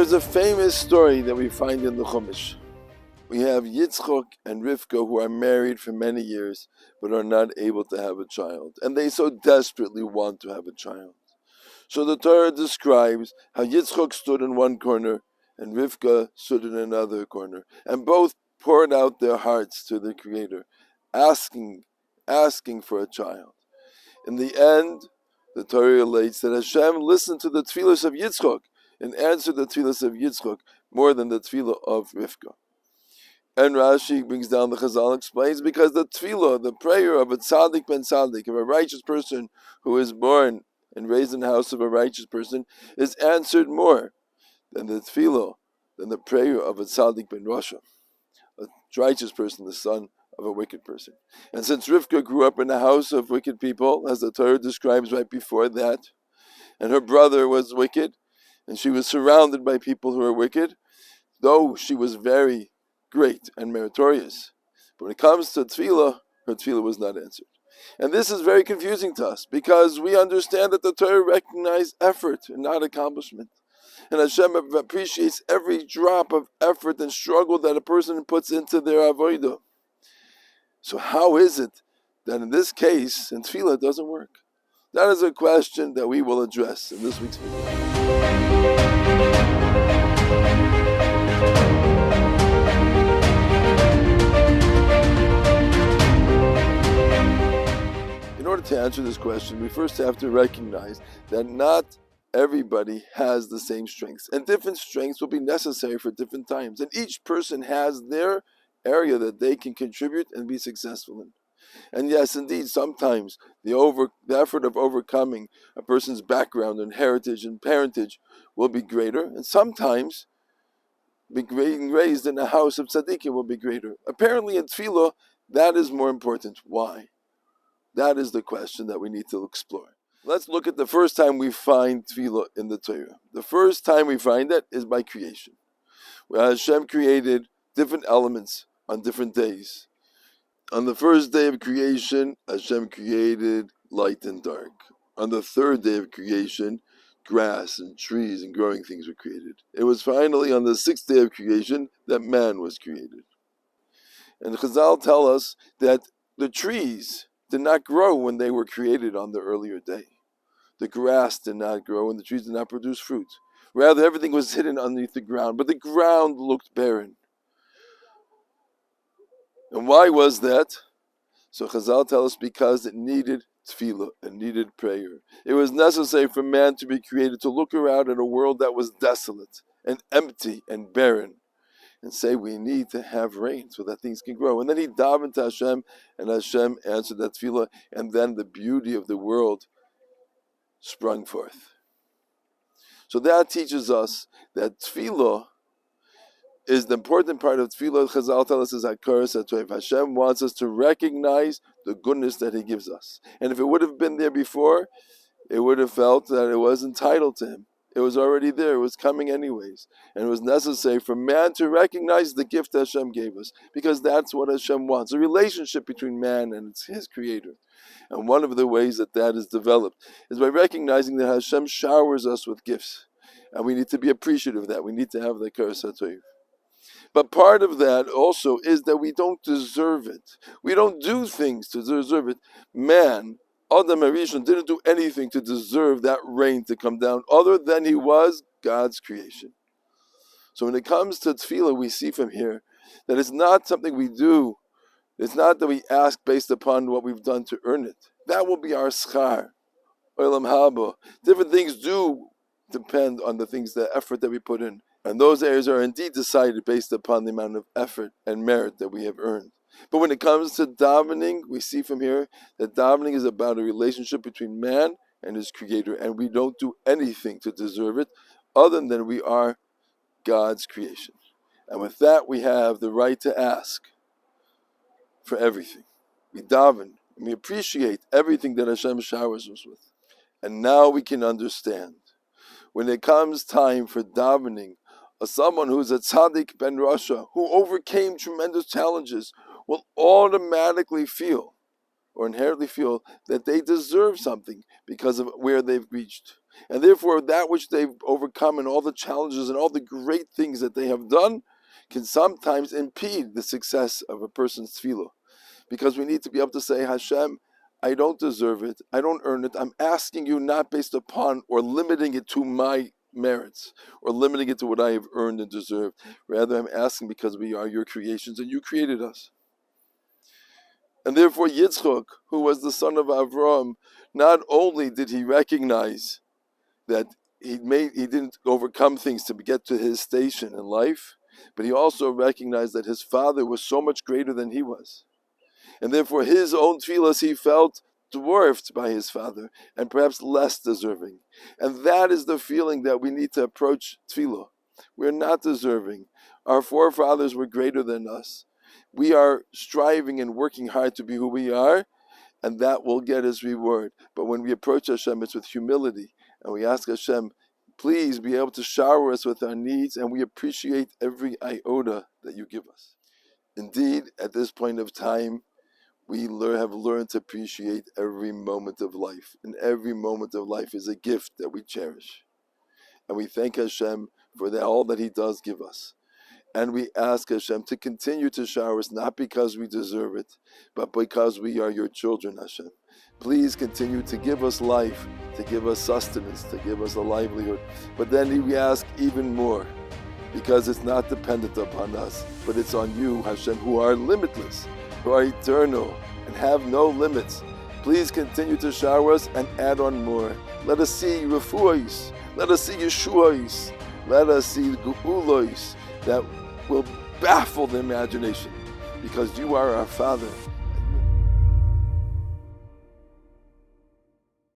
There's a famous story that we find in the Chumash. We have Yitzchak and Rivka who are married for many years but are not able to have a child. And they so desperately want to have a child. So the Torah describes how Yitzchak stood in one corner and Rivka stood in another corner. And both poured out their hearts to the Creator, asking for a child. In the end, the Torah relates that Hashem listened to the tefillos of Yitzchak and answered the tefillos of Yitzchak more than the tefillah of Rivka. And Rashi brings down the Chazal explains because the tefillah, the prayer of a Tzadik ben Tzadik, of a righteous person who is born and raised in the house of a righteous person, is answered more than the tefillah, than the prayer of a Tzadik ben Rasha, a righteous person, the son of a wicked person. And since Rivka grew up in a house of wicked people, as the Torah describes right before that, and her brother was wicked, and she was surrounded by people who were wicked, though she was very great and meritorious, but when it comes to tefillah, her tefillah was not answered. And this is very confusing to us, because we understand that the Torah recognizes effort and not accomplishment. And Hashem appreciates every drop of effort and struggle that a person puts into their avodah. So how is it that in this case, in tefillah, it doesn't work? That is a question that we will address in this week's video. In order to answer this question, we first have to recognize that not everybody has the same strengths, and different strengths will be necessary for different times, and each person has their area that they can contribute and be successful in. And yes, indeed, sometimes the effort of overcoming a person's background and heritage and parentage will be greater, and sometimes being raised in a house of tzaddikim will be greater. Apparently in tefillah, that is more important. Why? That is the question that we need to explore. Let's look at the first time we find tefillah in the Torah. The first time we find it is by creation, where Hashem created different elements on different days. On the first day of creation, Hashem created light and dark. On the third day of creation, grass and trees and growing things were created. It was finally on the sixth day of creation that man was created. And Chazal tell us that the trees did not grow when they were created on the earlier day. The grass did not grow and the trees did not produce fruit. Rather, everything was hidden underneath the ground, but the ground looked barren. And why was that? So Chazal tell us because it needed tefillah, it needed prayer. It was necessary for man to be created to look around at a world that was desolate and empty and barren, and say we need to have rain so that things can grow. And then he davened to Hashem, and Hashem answered that tefillah, and then the beauty of the world sprung forth. So that teaches us that tefillah is the important part of tefillah. Chazal tell us is hakaras hatoiv. Hashem wants us to recognize the goodness that He gives us. And if it would have been there before, it would have felt that it was entitled to Him. It was already there. It was coming anyways. And it was necessary for man to recognize the gift that Hashem gave us, because that's what Hashem wants, a relationship between man and His Creator. And one of the ways that that is developed is by recognizing that Hashem showers us with gifts. And we need to be appreciative of that. We need to have the hakaras hatoiv. But part of that also is that we don't deserve it. We don't do things to deserve it. Man, Adam Harishon, didn't do anything to deserve that rain to come down other than he was God's creation. So when it comes to tefillah, we see from here that it's not something we do. It's not that we ask based upon what we've done to earn it. That will be our schar, olam haba. Different things do depend on the things, the effort that we put in. And those areas are indeed decided based upon the amount of effort and merit that we have earned. But when it comes to davening, we see from here that davening is about a relationship between man and his Creator, and we don't do anything to deserve it other than we are God's creation. And with that, we have the right to ask for everything. We daven, and we appreciate everything that Hashem showers us with. And now we can understand, when it comes time for davening, someone who is a Tzadik ben Rasha, who overcame tremendous challenges, will automatically feel, or inherently feel, that they deserve something because of where they've reached. And therefore, that which they've overcome and all the challenges and all the great things that they have done can sometimes impede the success of a person's tefillah. Because we need to be able to say, Hashem, I don't deserve it. I don't earn it. I'm asking you not based upon or limiting it to my merits or limiting it to what I have earned and deserved. Rather, I'm asking because we are your creations and you created us. And therefore, Yitzchak, who was the son of Avraham, not only did he recognize that he didn't overcome things to get to his station in life, but he also recognized that his father was so much greater than he was. And therefore his own tefillas he felt dwarfed by his father and perhaps less deserving. And that is the feeling that we need to approach tefillah. We're not deserving. Our forefathers were greater than us. We are striving and working hard to be who we are, and that will get his reward. But when we approach Hashem, it's with humility, and we ask Hashem, please be able to shower us with our needs, and we appreciate every iota that you give us. Indeed, at this point of time, we have learned to appreciate every moment of life, and every moment of life is a gift that we cherish. And we thank Hashem for all that He does give us. And we ask Hashem to continue to shower us, not because we deserve it, but because we are your children, Hashem. Please continue to give us life, to give us sustenance, to give us a livelihood. But then we ask even more, because it's not dependent upon us, but it's on you, Hashem, who are limitless, who are eternal, and have no limits. Please continue to shower us and add on more. Let us see refuahs, let us see yeshuahs, let us see geulos that will baffle the imagination, because you are our Father,